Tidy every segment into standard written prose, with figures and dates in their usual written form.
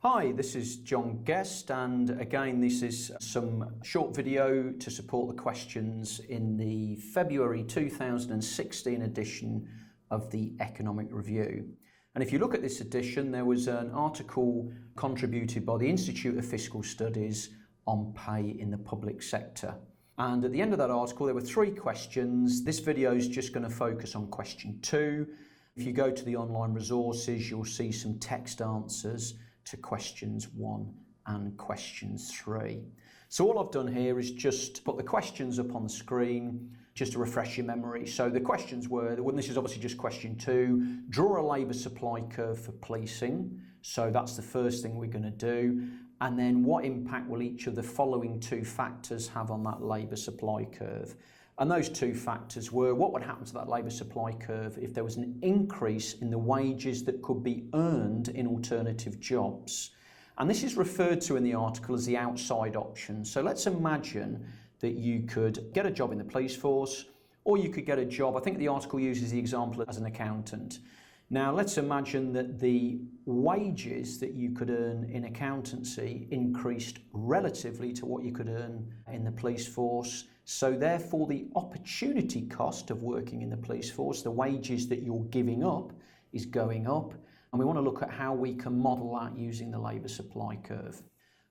Hi, this is Jon Guest, and again this is some short video to support the questions in the February 2016 edition of the Economic Review. And if you look at this edition, there was an article contributed by the Institute of Fiscal Studies on pay in the public sector. And at the end of that article there were 3 questions. This video is just going to focus on question 2. If you go to the online resources, you'll see some text answers to questions 1 and questions 3. So all I've done here is just put the questions up on the screen just to refresh your memory. So the questions were, this is obviously just question 2, draw a labour supply curve for policing. So that's the first thing we're going to do. And then what impact will each of the following 2 factors have on that labour supply curve? And those 2 factors were what would happen to that labour supply curve if there was an increase in the wages that could be earned in alternative jobs. And this is referred to in the article as the outside option. So let's imagine that you could get a job in the police force, or you could get a job, I think the article uses the example as an accountant. Now let's imagine that the wages that you could earn in accountancy increased relatively to what you could earn in the police force. So therefore the opportunity cost of working in the police force, the wages that you're giving up, is going up. And we want to look at how we can model that using the labour supply curve.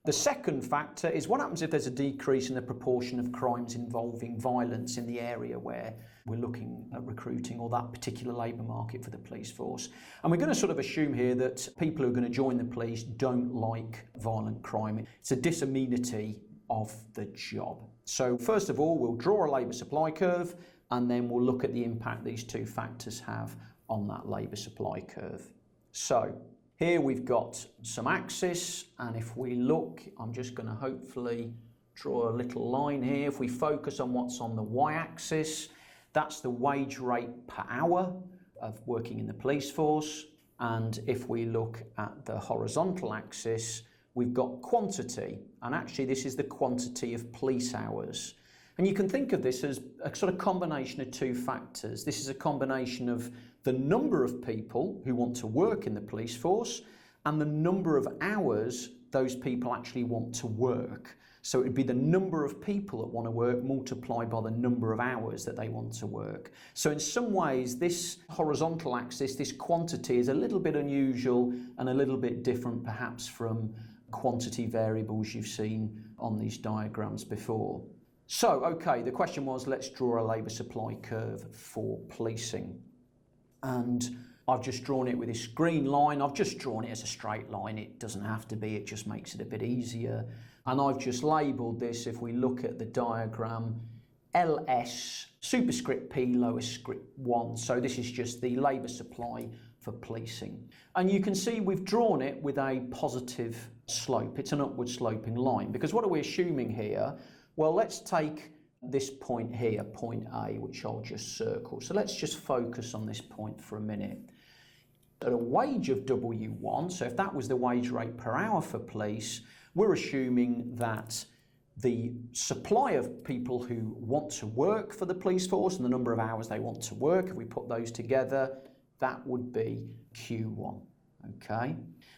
The second factor is what happens if there's a decrease in the proportion of crimes involving violence in the area where we're looking at recruiting or that particular labour market for the police force. And we're going to sort of assume here that people who are going to join the police don't like violent crime. It's a disamenity of the job. So first of all, we'll draw a labour supply curve and then we'll look at the impact these 2 factors have on that labour supply curve. So here we've got some axis, and if we look, I'm just going to hopefully draw a little line here. If we focus on what's on the y-axis, that's the wage rate per hour of working in the police force. And if we look at the horizontal axis, we've got quantity, and actually this is the quantity of police hours. And you can think of this as a sort of combination of 2 factors. This is a combination of the number of people who want to work in the police force and the number of hours those people actually want to work. So it would be the number of people that want to work multiplied by the number of hours that they want to work. So in some ways, this horizontal axis, this quantity, is a little bit unusual and a little bit different perhaps from quantity variables you've seen on these diagrams before. So, okay, the question was, let's draw a labour supply curve for policing. And I've just drawn it with this green line. I've just drawn it as a straight line. It doesn't have to be, it just makes it a bit easier. And I've just labelled this, if we look at the diagram, LS superscript P lower script 1. So this is just the labour supply for policing. And you can see we've drawn it with a positive slope. It's an upward sloping line, because what are we assuming here? Well, let's take this point here, point A, which I'll just circle. So let's just focus on this point for a minute. At a wage of W1, so if that was the wage rate per hour for police, we're assuming that the supply of people who want to work for the police force and the number of hours they want to work, if we put those together, that would be Q1. Okay.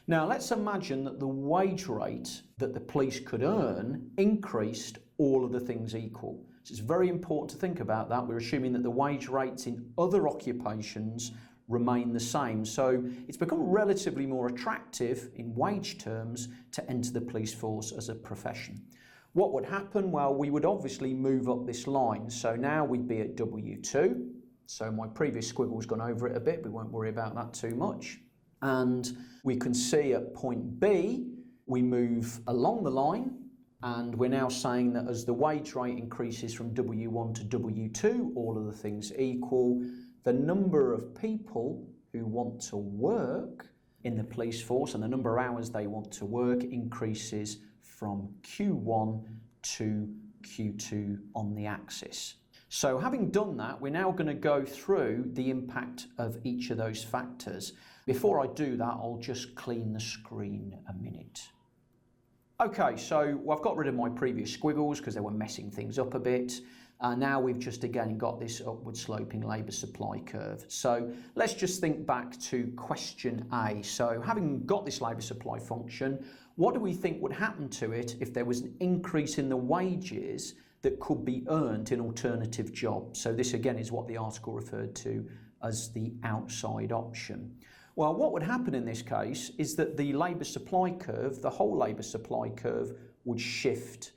Now let's imagine that the wage rate that the police could earn increased, all of the things equal. So it's very important to think about that. We're assuming that the wage rates in other occupations remain the same. So it's become relatively more attractive in wage terms to enter the police force as a profession. What would happen? Well, we would obviously move up this line. So now we'd be at W2. So my previous squiggle's gone over it a bit. We won't worry about that too much. And we can see at point B, we move along the line, and we're now saying that as the wage rate increases from W1 to W2, all of the things equal, the number of people who want to work in the police force and the number of hours they want to work increases from Q1 to Q2 on the axis. So having done that, we're now going to go through the impact of each of those factors. Before I do that, I'll just clean the screen a minute. Okay, so I've got rid of my previous squiggles because they were messing things up a bit. Now we've just again got this upward sloping labour supply curve. So let's just think back to question A. So having got this labour supply function, what do we think would happen to it if there was an increase in the wages that could be earned in alternative jobs? So this again is what the article referred to as the outside option. Well, what would happen in this case is that the labour supply curve, the whole labour supply curve, would shift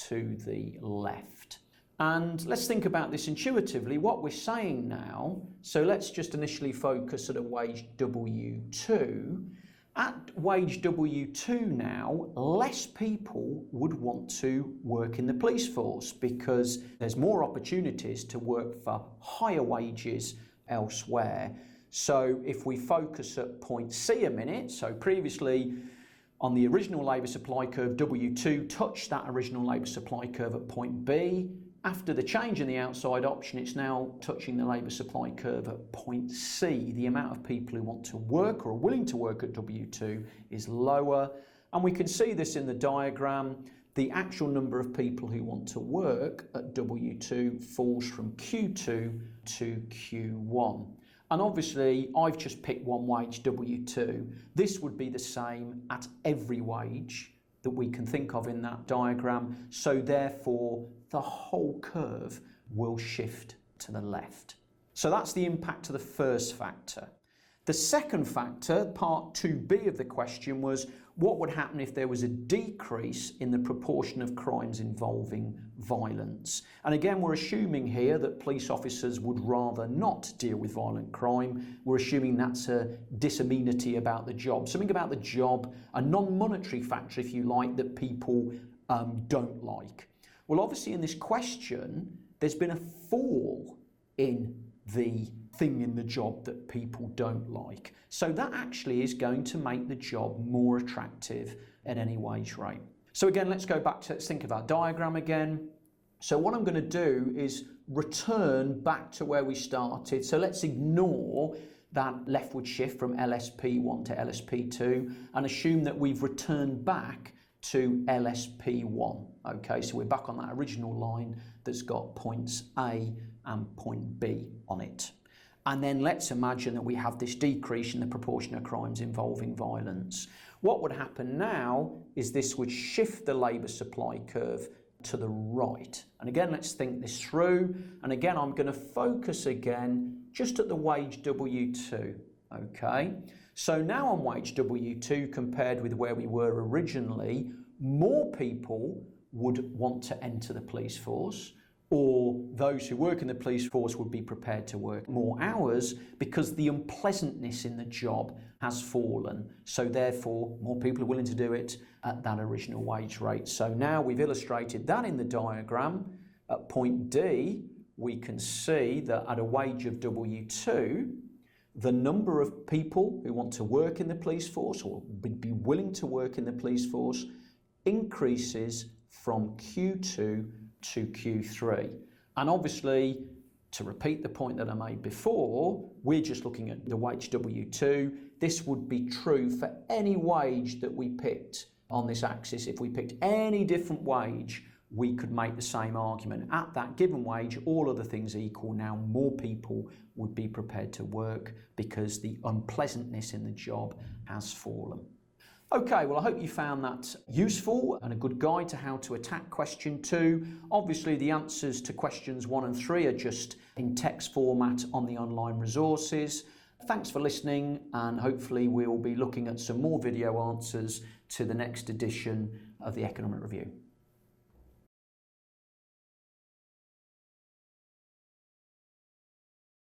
to the left. And let's think about this intuitively. What we're saying now, so let's just initially focus at a wage W2. At wage W2 now, less people would want to work in the police force because there's more opportunities to work for higher wages elsewhere. So if we focus at point C a minute, so previously on the original labour supply curve, W2 touched that original labour supply curve at point B. After the change in the outside option, it's now touching the labour supply curve at point C. The amount of people who want to work or are willing to work at W2 is lower. And we can see this in the diagram. The actual number of people who want to work at W2 falls from Q2 to Q1. And obviously, I've just picked one wage, W2. This would be the same at every wage that we can think of in that diagram. So therefore, the whole curve will shift to the left. So that's the impact of the first factor. The second factor, part 2b of the question, was what would happen if there was a decrease in the proportion of crimes involving violence? And again, we're assuming here that police officers would rather not deal with violent crime. We're assuming that's a disamenity about the job, something about the job, a non-monetary factor, if you like, that people don't like. Well, obviously in this question, there's been a fall in the thing in the job that people don't like. So that actually is going to make the job more attractive at any wage rate. So again, let's go back to, let's think of our diagram again. So what I'm going to do is return back to where we started. So let's ignore that leftward shift from LSP1 to LSP2 and assume that we've returned back to LSP1. Okay, so we're back on that original line that's got points A and point B on it. And then let's imagine that we have this decrease in the proportion of crimes involving violence. What would happen now is this would shift the labour supply curve to the right. And again, let's think this through. And again, I'm going to focus again just at the wage W2. Okay, so now on wage W2 compared with where we were originally, more people would want to enter the police force, or those who work in the police force would be prepared to work more hours because the unpleasantness in the job has fallen. So therefore, more people are willing to do it at that original wage rate. So now we've illustrated that in the diagram. At point D, we can see that at a wage of W2, the number of people who want to work in the police force or would be willing to work in the police force increases from Q2 to Q3. And obviously, to repeat the point that I made before, we're just looking at the wage W2. This would be true for any wage that we picked on this axis. If we picked any different wage, we could make the same argument. At that given wage, all other things equal, now more people would be prepared to work because the unpleasantness in the job has fallen. Okay, well, I hope you found that useful and a good guide to how to attack question 2. Obviously, the answers to questions 1 and 3 are just in text format on the online resources. Thanks for listening, and hopefully we'll be looking at some more video answers to the next edition of the Economic Review.